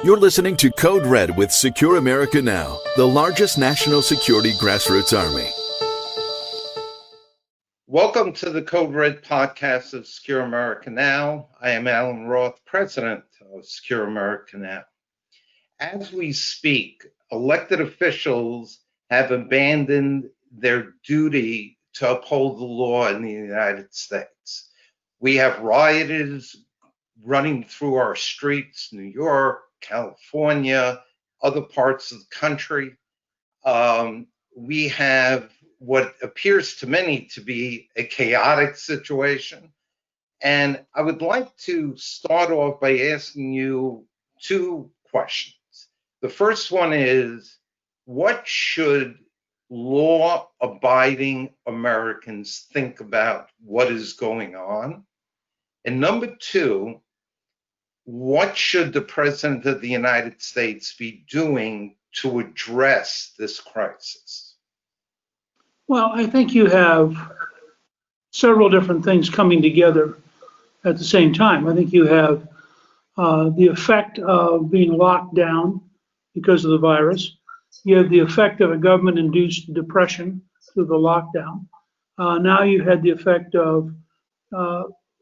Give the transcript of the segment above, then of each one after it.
You're listening to Code Red with Secure America Now, the largest national security grassroots army. Welcome to the Code Red podcast of Secure America Now. I am Allen Roth, president of Secure America Now. As we speak, elected officials have abandoned their duty to uphold the law in the United States. We have rioters running through our streets, New York, California, other parts of the country. We have what appears to many to be a chaotic situation. And I would like to start off by asking you two questions. The first one is, what should law-abiding Americans think about what is going on? And number two, what should the President of the United States be doing to address this crisis? Well, I think you have several different things coming together at the same time. I think you have the effect of being locked down because of the virus. You have the effect of a government-induced depression through the lockdown. Now you had the effect of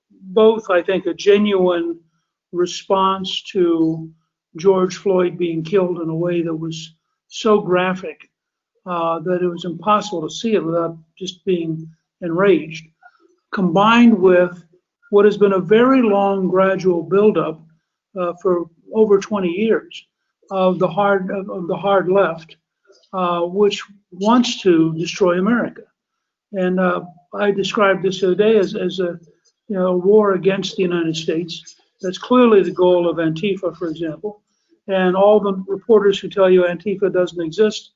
both, I think, a genuine response to George Floyd being killed in a way that was so graphic that it was impossible to see it without just being enraged, combined with what has been a very long gradual buildup for over 20 years of the hard left, which wants to destroy America. And I described this the other day as a war against the United States. That's clearly the goal of Antifa, for example. And all the reporters who tell you Antifa doesn't exist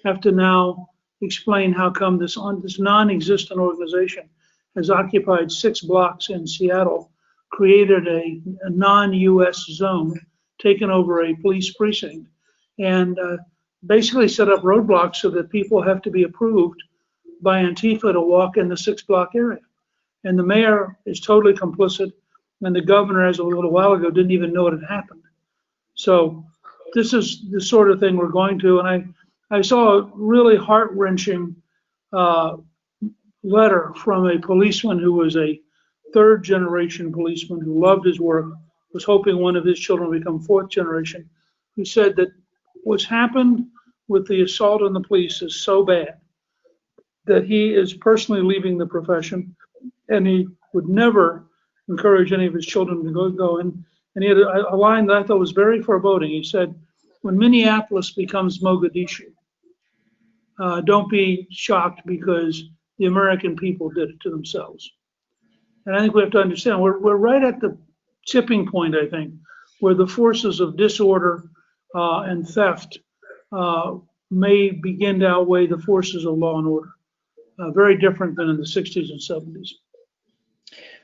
have to now explain how come this non-existent organization has occupied 6 blocks in Seattle, created a non-U.S. zone, taken over a police precinct, and basically set up roadblocks so that people have to be approved by Antifa to walk in the 6-block area. And the mayor is totally complicit, and the governor, as a little while ago, didn't even know it had happened. So this is the sort of thing we're going to, and I saw a really heart-wrenching letter from a policeman who was a third-generation policeman who loved his work, was hoping one of his children would become fourth generation, who said that what's happened with the assault on the police is so bad that he is personally leaving the profession, and he would never encourage any of his children to go in. And he had a line that I thought was very foreboding. He said, when Minneapolis becomes Mogadishu, don't be shocked because the American people did it to themselves. And I think we have to understand, we're right at the tipping point, I think, where the forces of disorder and theft may begin to outweigh the forces of law and order. Very different than in the 60s and 70s.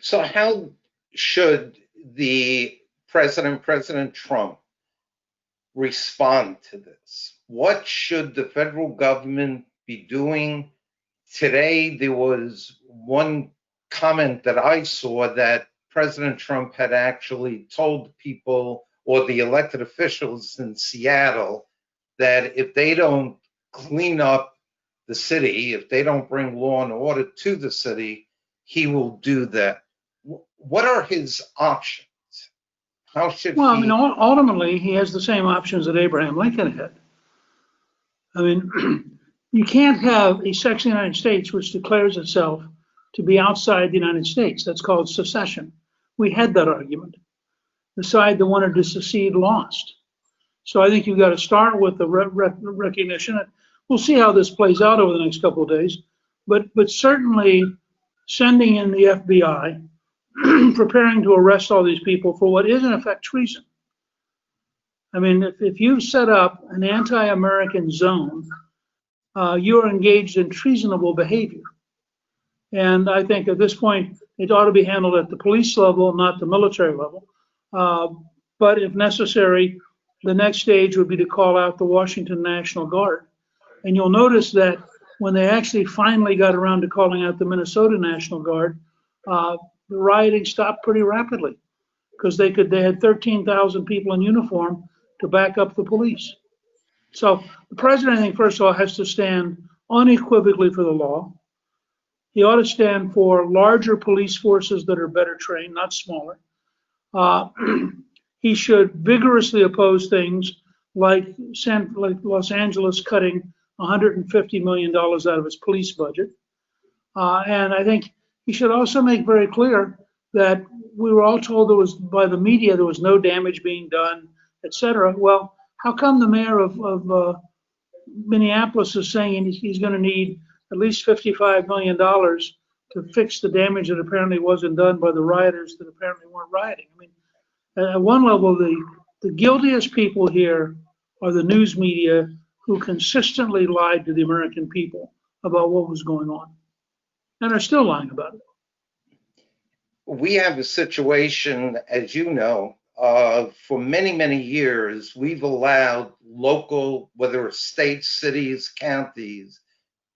So how should the President Trump, respond to this? What should the federal government be doing? Today, there was one comment that I saw that President Trump had actually told people, or the elected officials in Seattle, that if they don't clean up the city, if they don't bring law and order to the city, he will do that. What are his options? How should Well, I mean, ultimately, he has the same options that Abraham Lincoln had. I mean, you can't have a section of the United States which declares itself to be outside the United States. That's called secession. We had that argument. The side that wanted to secede lost. So I think you've got to start with the recognition. We'll see how this plays out over the next couple of days. But certainly sending in the FBI, preparing to arrest all these people for what is in effect treason. I mean, if you set up an anti-American zone, you are engaged in treasonable behavior. And I think at this point, it ought to be handled at the police level, not the military level. But if necessary, the next stage would be to call out the Washington National Guard. And you'll notice that when they actually finally got around to calling out the Minnesota National Guard, the rioting stopped pretty rapidly because they had 13,000 people in uniform to back up the police. So the president, I think, first of all, has to stand unequivocally for the law. He ought to stand for larger police forces that are better trained, not smaller. He should vigorously oppose things like Los Angeles cutting $150 million out of its police budget. And I think he should also make very clear that we were all told by the media there was no damage being done, et cetera. Well, how come the mayor of Minneapolis is saying he's going to need at least $55 million to fix the damage that apparently wasn't done by the rioters that apparently weren't rioting? I mean, at one level, the guiltiest people here are the news media who consistently lied to the American people about what was going on and are still lying about it. We have a situation, as you know, for many, many years, we've allowed local, whether it's states, cities, counties,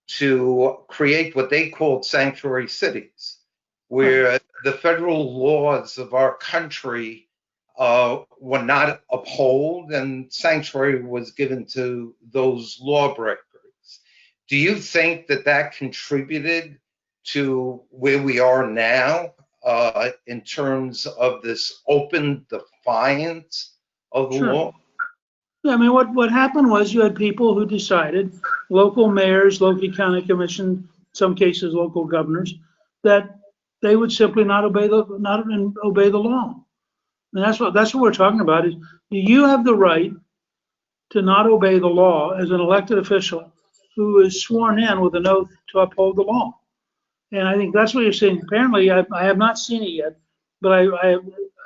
to create what they called sanctuary cities, where the federal laws of our country were not upheld and sanctuary was given to those lawbreakers. Do you think that contributed to where we are now in terms of this open defiance of the law? Yeah, I mean, what happened was you had people who decided, local mayors, local county commission, in some cases local governors, that they would simply not obey the law. And that's what we're talking about. Is you have the right to not obey the law as an elected official who is sworn in with an oath to uphold the law. And I think that's what you're saying. Apparently, I have not seen it yet, but I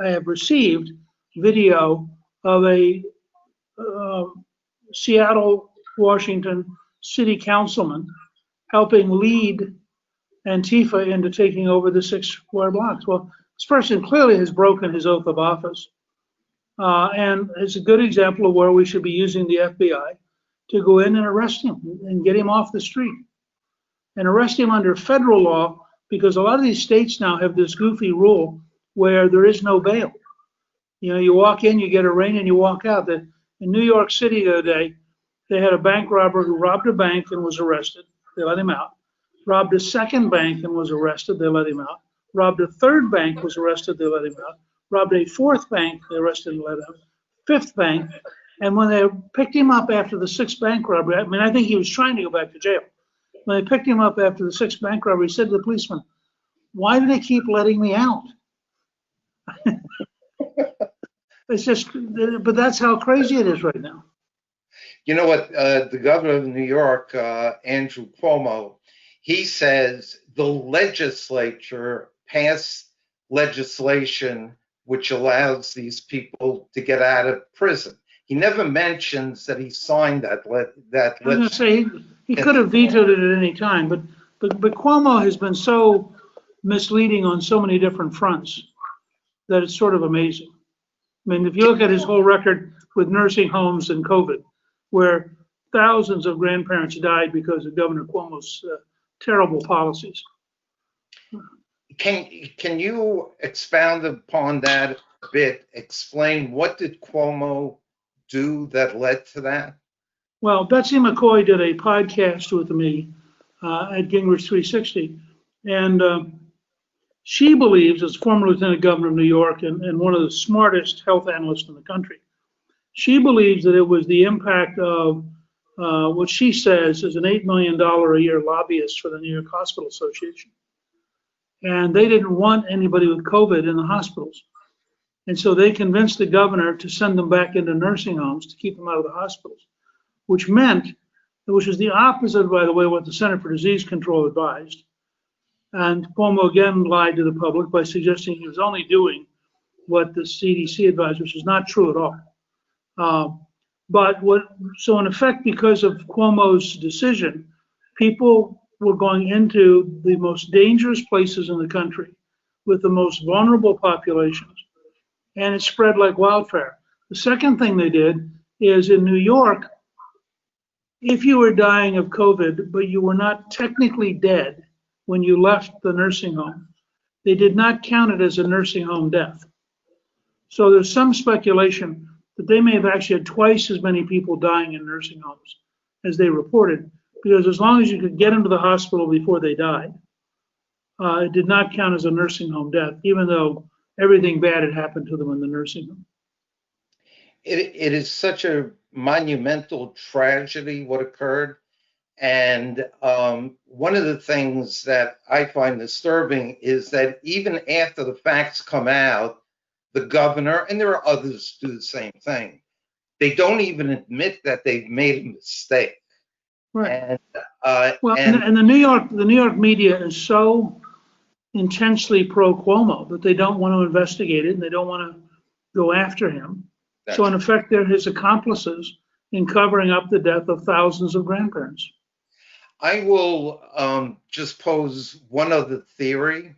have received video of a Seattle, Washington city councilman helping lead Antifa into taking over the 6 square blocks. Well, this person clearly has broken his oath of office. And it's a good example of where we should be using the FBI to go in and arrest him and get him off the street. And arrest him under federal law, because a lot of these states now have this goofy rule where there is no bail. You know, you walk in, you get arraigned, and you walk out. In New York City the other day, they had a bank robber who robbed a bank and was arrested. They let him out. Robbed a second bank and was arrested. They let him out. Robbed a third bank, was arrested. They let him out. Robbed a fourth bank, they arrested and let him out. Fifth bank, and when they picked him up after the 6th bank robbery, I mean, I think he was trying to go back to jail. When they picked him up after the 6th bank robbery, he said to the policeman, "Why do they keep letting me out?" It's just, but that's how crazy it is right now. You know what? The governor of New York, Andrew Cuomo, he says the legislature passed legislation which allows these people to get out of prison. He never mentions that he signed that. I was going to say he could have vetoed it at any time, but Cuomo has been so misleading on so many different fronts that it's sort of amazing. I mean, if you look at his whole record with nursing homes and COVID, where thousands of grandparents died because of Governor Cuomo's terrible policies. Can you expound upon that a bit? Explain, what did Cuomo do that led to that? Well, Betsy McCoy did a podcast with me at Gingrich 360, and she believes, as former lieutenant governor of New York and one of the smartest health analysts in the country, she believes that it was the impact of what she says is an $8 million a year lobbyist for the New York Hospital Association. And they didn't want anybody with COVID in the hospitals. And so they convinced the governor to send them back into nursing homes to keep them out of the hospitals, which was the opposite, by the way, what the Center for Disease Control advised. And Cuomo again lied to the public by suggesting he was only doing what the CDC advised, which is not true at all. So in effect, because of Cuomo's decision, people were going into the most dangerous places in the country with the most vulnerable populations, and it spread like wildfire. The second thing they did is in New York, if you were dying of COVID, but you were not technically dead when you left the nursing home, they did not count it as a nursing home death. So there's some speculation that they may have actually had twice as many people dying in nursing homes as they reported, because as long as you could get them to the hospital before they died, it did not count as a nursing home death, even though everything bad had happened to them in the nursing home. It is such a monumental tragedy what occurred. And one of the things that I find disturbing is that even after the facts come out, the governor, and there are others who do the same thing, they don't even admit that they've made a mistake. Right. And and the New York media is so intensely pro Cuomo that they don't want to investigate it and they don't want to go after him. So in effect, they're his accomplices in covering up the death of thousands of grandparents. I will just pose one other theory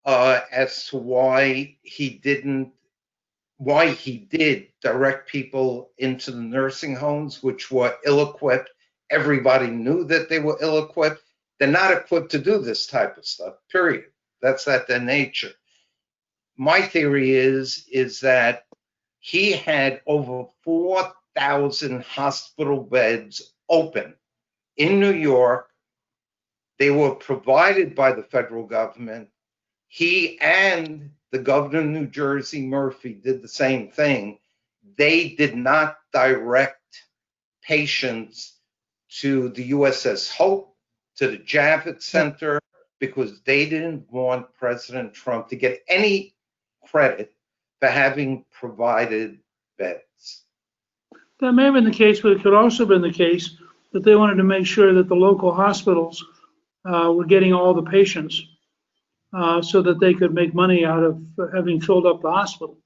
as to why he did direct people into the nursing homes, which were ill-equipped. Everybody knew that they were ill-equipped. They're not equipped to do this type of stuff, period. That's not their nature. My theory is that he had over 4,000 hospital beds open in New York. They were provided by the federal government. He and the governor of New Jersey, Murphy, did the same thing. They did not direct patients to the USS Hope, to the Javits Center, because they didn't want President Trump to get any credit for having provided beds. That may have been the case, but it could also have been the case that they wanted to make sure that the local hospitals were getting all the patients so that they could make money out of having filled up the hospital.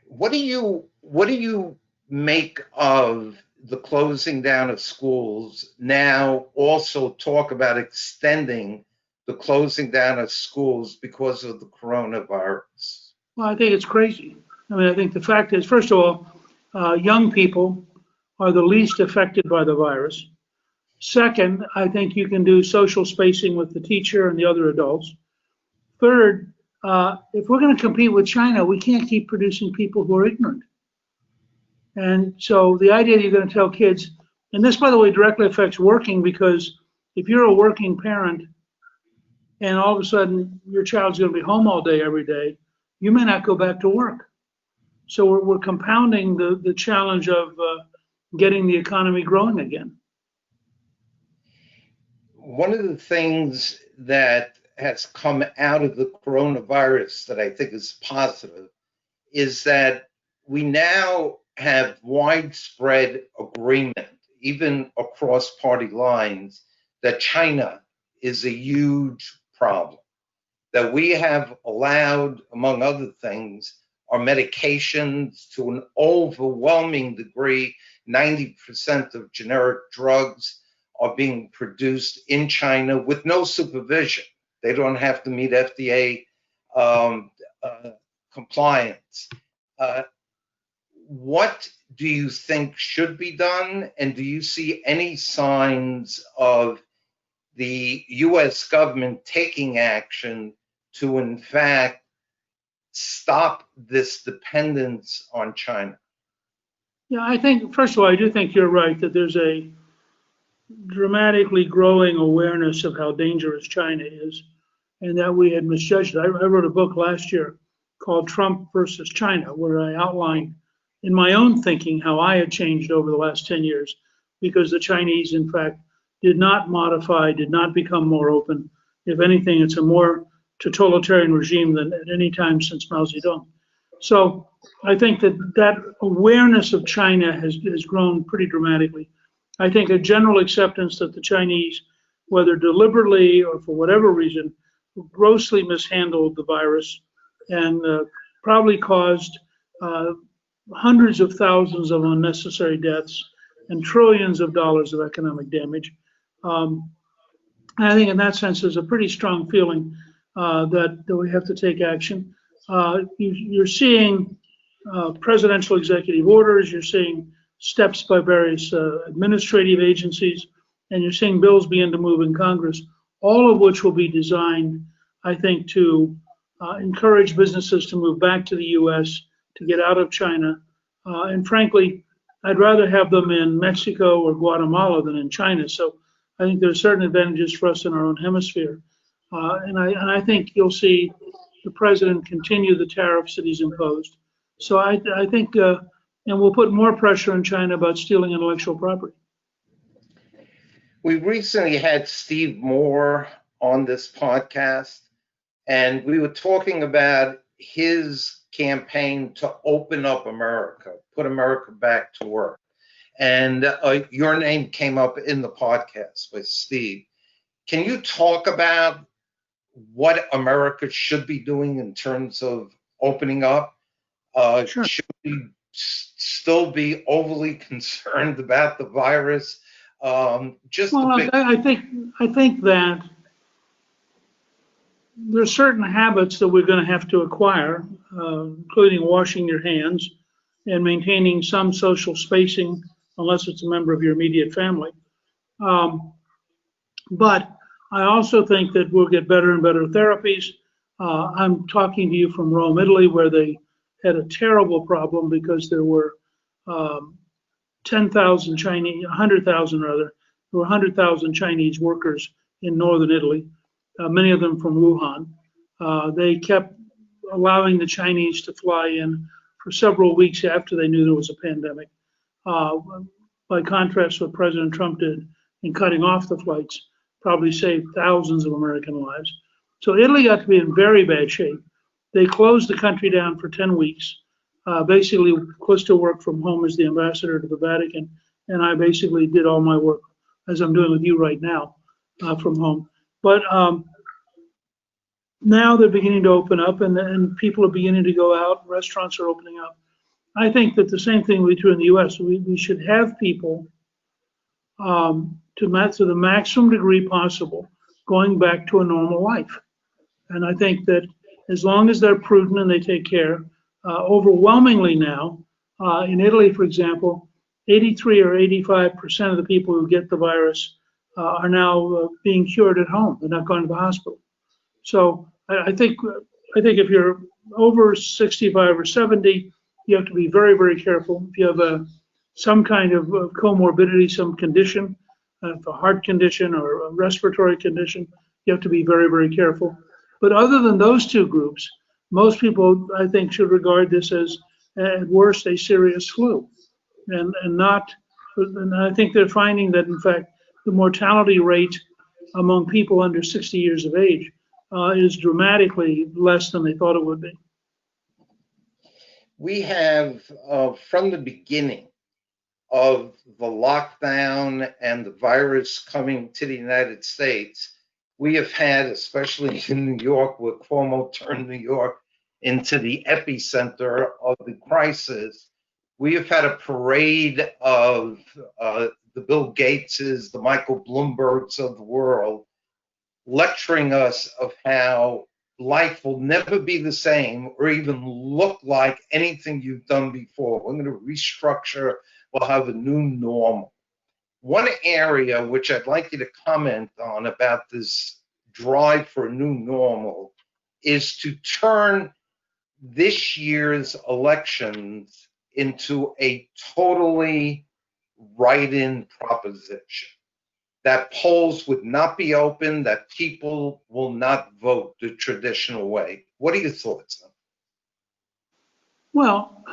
What do you make of the closing down of schools? Now also talk about extending the closing down of schools because of the coronavirus. Well, I think it's crazy. I mean, I think the fact is, first of all, young people are the least affected by the virus. Second, I think you can do social spacing with the teacher and the other adults. Third, if we're going to compete with China, we can't keep producing people who are ignorant. And so the idea that you're going to tell kids, and this, by the way, directly affects working, because if you're a working parent and all of a sudden your child's going to be home all day, every day, you may not go back to work. So we're compounding the challenge of getting the economy growing again. One of the things that has come out of the coronavirus that I think is positive is that we now have widespread agreement, even across party lines, that China is a huge problem, that we have allowed, among other things, our medications to an overwhelming degree. 90% of generic drugs are being produced in China with no supervision. They don't have to meet FDA compliance. What do you think should be done? And do you see any signs of the US government taking action to, in fact, stop this dependence on China? Yeah, I think, first of all, I do think you're right that there's a dramatically growing awareness of how dangerous China is and that we had misjudged it. I wrote a book last year called Trump versus China, where I outlined in my own thinking how I had changed over the last 10 years, because the Chinese, in fact, did not modify, did not become more open. If anything, it's a more totalitarian regime than at any time since Mao Zedong. So I think that awareness of China has grown pretty dramatically. I think a general acceptance that the Chinese, whether deliberately or for whatever reason, grossly mishandled the virus and probably caused hundreds of thousands of unnecessary deaths and trillions of dollars of economic damage. I think in that sense, there's a pretty strong feeling that we have to take action. You're seeing presidential executive orders, you're seeing steps by various administrative agencies, and you're seeing bills begin to move in Congress, all of which will be designed, I think, to encourage businesses to move back to the U.S., to get out of China. And frankly, I'd rather have them in Mexico or Guatemala than in China. So I think there's certain advantages for us in our own hemisphere. And I think you'll see the president continue the tariffs that he's imposed. So I think, and we'll put more pressure on China about stealing intellectual property. We recently had Steve Moore on this podcast, and we were talking about his campaign to open up America, put America back to work. And your name came up in the podcast with Steve. Can you talk about what America should be doing in terms of opening up? Sure. Should we still be overly concerned about the virus? I think that there's certain habits that we're going to have to acquire, including washing your hands and maintaining some social spacing, unless it's a member of your immediate family. But I also think that we'll get better and better therapies. I'm talking to you from Rome, Italy, where they had a terrible problem because there were 10,000 Chinese, 100,000 rather, there were 100,000 Chinese workers in northern Italy, many of them from Wuhan. They kept allowing the Chinese to fly in for several weeks after they knew there was a pandemic. By contrast, what President Trump did in cutting off the flights probably saved thousands of American lives. So Italy got to be in very bad shape. They closed the country down for 10 weeks. Basically, Clista worked from home as the ambassador to the Vatican, and I basically did all my work, as I'm doing with you right now, from home. But now they're beginning to open up, and people are beginning to go out. Restaurants are opening up. I think that the same thing will be true in the U.S. We should have people to the maximum degree possible going back to a normal life. And I think that as long as they're prudent and they take care, overwhelmingly now, in Italy, for example, 83 or 85% of the people who get the virus are now being cured at home. They're not going to the hospital. So I think if you're over 65 or 70, you have to be very, very careful. If you have some kind of comorbidity, some condition, a heart condition or a respiratory condition, you have to be very, very careful. But other than those two groups, most people, I think, should regard this as, at worst, a serious flu. And I think they're finding that, in fact, the mortality rate among people under 60 years of age is dramatically less than they thought it would be. We have, from the beginning of the lockdown and the virus coming to the United States, we have had, especially in New York, where Cuomo turned New York into the epicenter of the crisis, we have had a parade of the Bill Gateses, the Michael Bloombergs of the world, lecturing us of how life will never be the same or even look like anything you've done before. We're going to restructure. We'll have a new normal. One area which I'd like you to comment on about this drive for a new normal is to turn this year's elections into a totally write-in proposition. That polls would not be open, that people will not vote the traditional way. What are your thoughts on that? Well,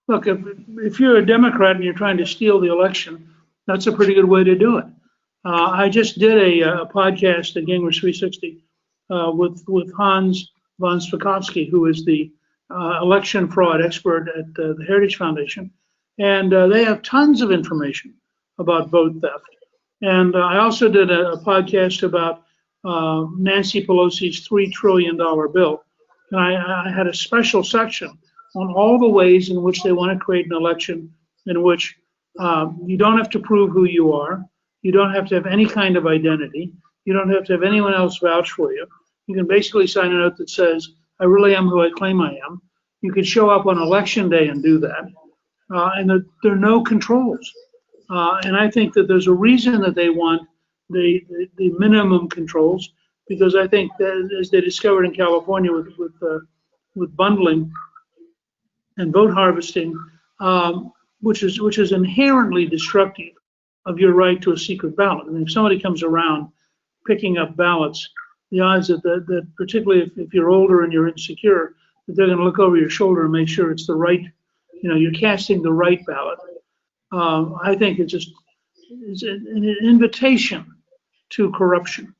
look, if you're a Democrat and you're trying to steal the election, that's a pretty good way to do it. I just did a podcast at Gingrich 360 with Hans von Spakovsky, who is the election fraud expert at the Heritage Foundation. And they have tons of information about vote theft. And I also did a podcast about Nancy Pelosi's $3 trillion bill. And I had a special section on all the ways in which they want to create an election in which you don't have to prove who you are. You don't have to have any kind of identity. You don't have to have anyone else vouch for you. You can basically sign a note that says, I really am who I claim I am. You could show up on election day and do that. And there are no controls. And I think that there's a reason that they want the minimum controls, because I think that, as they discovered in California with bundling, and vote harvesting, which is inherently destructive of your right to a secret ballot. I mean, if somebody comes around picking up ballots, the odds that particularly if you're older and you're insecure, that they're going to look over your shoulder and make sure it's the right, you're casting the right ballot. I think it's an invitation to corruption.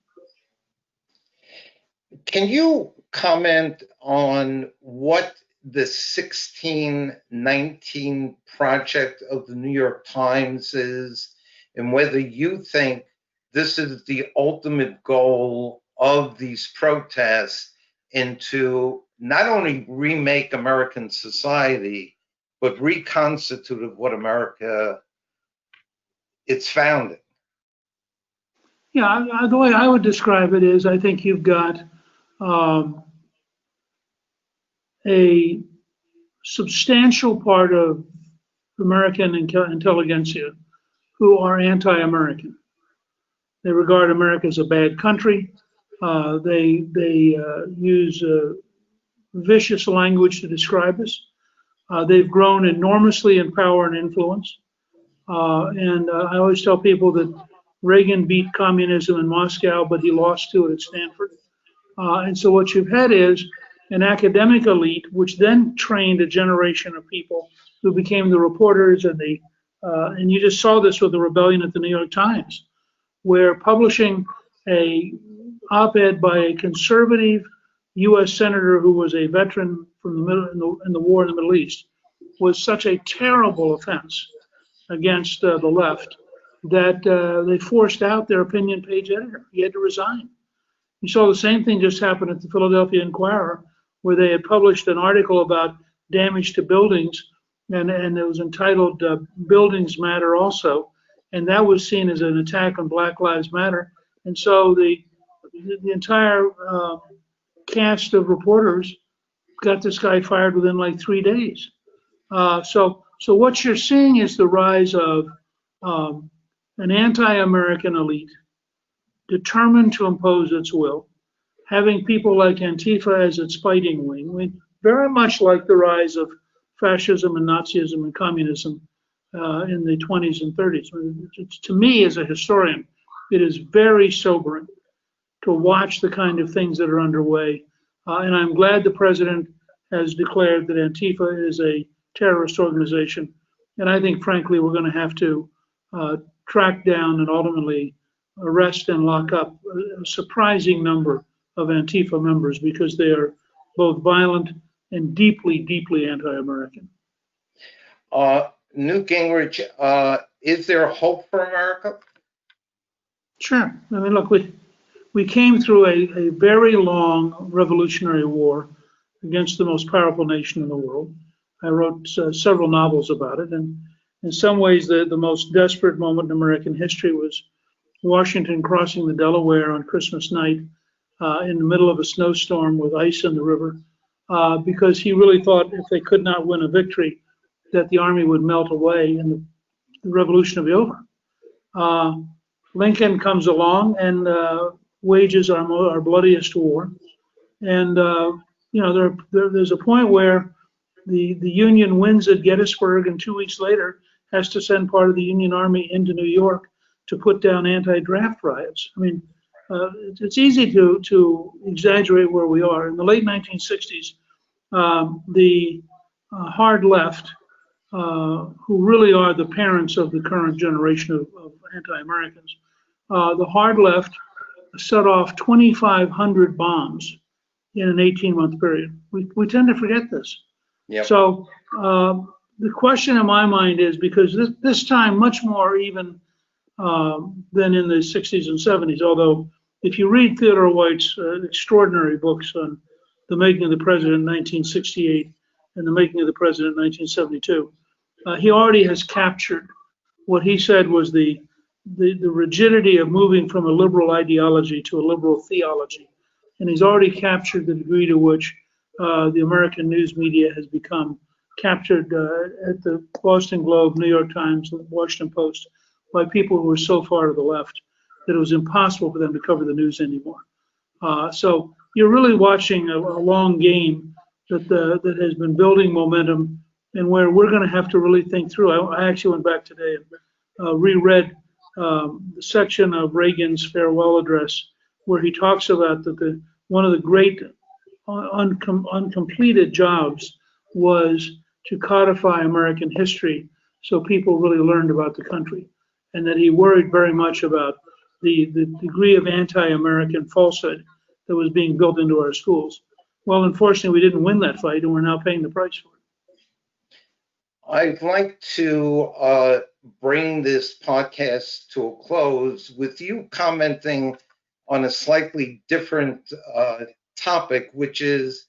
Can you comment on what the 1619 project of the New York Times is, and whether you think this is the ultimate goal of these protests, and to not only remake American society, but reconstitute of what America it's founded? Yeah, the way I would describe it is, I think you've got a substantial part of American intelligentsia who are anti-American. They regard America as a bad country. They use vicious language to describe us. They've grown enormously in power and influence. And I always tell people that Reagan beat communism in Moscow, but he lost to it at Stanford. And so what you've had is an academic elite, which then trained a generation of people who became the reporters and you just saw this with the rebellion at the New York Times, where publishing a op-ed by a conservative U.S. senator who was a veteran from the middle in the war in the Middle East was such a terrible offense against the left that they forced out their opinion page editor. He had to resign. You saw the same thing just happen at the Philadelphia Inquirer, where they had published an article about damage to buildings, and it was entitled Buildings Matter Also, and that was seen as an attack on Black Lives Matter. And so the entire cast of reporters got this guy fired within like 3 days. So what you're seeing is the rise of an anti-American elite determined to impose its will, having people like Antifa as its fighting wing. Very much like the rise of fascism and Nazism and communism in the 20s and 30s. To me, as a historian, it is very sobering to watch the kind of things that are underway. And I'm glad the president has declared that Antifa is a terrorist organization. And I think, frankly, we're going to have to track down and ultimately arrest and lock up a surprising number of Antifa members, because they are both violent and deeply, deeply anti-American. Newt Gingrich, is there hope for America? Sure. I mean, look, we came through a very long revolutionary war against the most powerful nation in the world. I wrote several novels about it, and in some ways the most desperate moment in American history was Washington crossing the Delaware on Christmas night in the middle of a snowstorm with ice in the river, because he really thought if they could not win a victory, that the army would melt away and the revolution would be over. Lincoln comes along and wages our bloodiest war. And, there's a point where the Union wins at Gettysburg, and 2 weeks later has to send part of the Union Army into New York to put down anti-draft riots. I mean, it's easy to exaggerate where we are. In the late 1960s, the hard left, who really are the parents of the current generation of anti-Americans, the hard left set off 2,500 bombs in an 18-month period. We tend to forget this. Yep. So the question in my mind is, because this time much more even than in the 60s and 70s, although if you read Theodore White's extraordinary books on the making of the president in 1968 and the making of the president in 1972, he already has captured what he said was the rigidity of moving from a liberal ideology to a liberal theology. And he's already captured the degree to which the American news media has become captured at the Boston Globe, New York Times, Washington Post, by people who are so far to the left that it was impossible for them to cover the news anymore. So you're really watching a long game that has been building momentum and where we're going to have to really think through. I actually went back today and reread the section of Reagan's farewell address where he talks about that one of the great uncompleted jobs was to codify American history so people really learned about the country, and that he worried very much about the degree of anti-American falsehood that was being built into our schools. Well, unfortunately, we didn't win that fight, and we're now paying the price for it. I'd like to bring this podcast to a close with you commenting on a slightly different topic, which is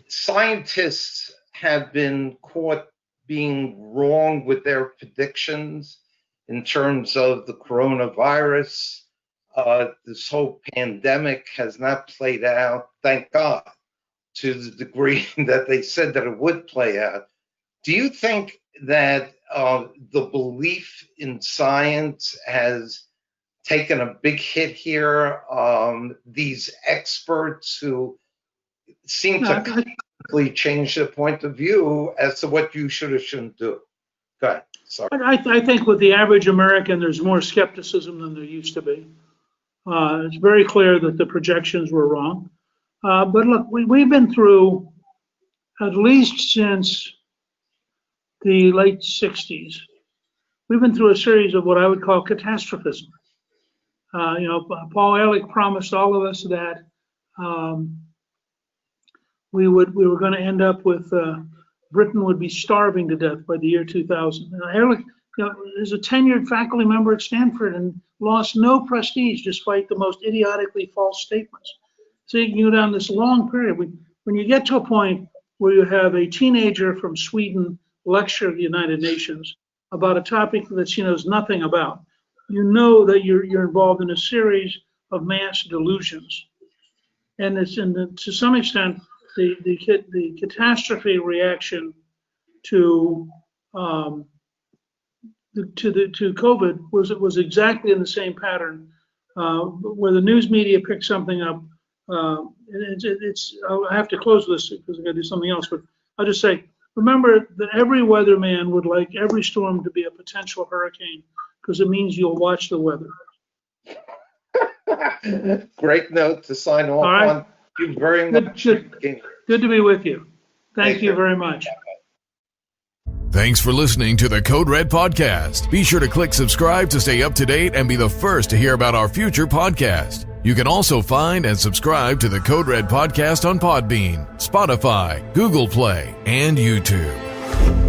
scientists have been caught being wrong with their predictions in terms of the coronavirus. This whole pandemic has not played out, thank God, to the degree that they said that it would play out. Do you think that the belief in science has taken a big hit here? These experts who seem to completely change their point of view as to what you should or shouldn't do. Go ahead. Sorry. I think with the average American, there's more skepticism than there used to be. It's very clear that the projections were wrong. But look, we've been through, at least since the late 60s, we've been through a series of what I would call catastrophism. Paul Ehrlich promised all of us that we were going to end up with Britain would be starving to death by the year 2000. And Ehrlich is a tenured faculty member at Stanford and lost no prestige despite the most idiotically false statements. So you can go down this long period. When you get to a point where you have a teenager from Sweden lecture at the United Nations about a topic that she knows nothing about, you know that you're involved in a series of mass delusions. And to some extent, the catastrophe reaction to COVID was exactly in the same pattern, where the news media picked something up. I have to close this because I got to do something else, but I'll just say, remember that every weatherman would like every storm to be a potential hurricane because it means you'll watch the weather. Great note to sign off right. on. Thank you very much. Good to be with you. Thank you very much. Thanks for listening to the Code Red Podcast. Be sure to click subscribe to stay up to date and be the first to hear about our future podcast. You can also find and subscribe to the Code Red Podcast on Podbean, Spotify, Google Play, and YouTube.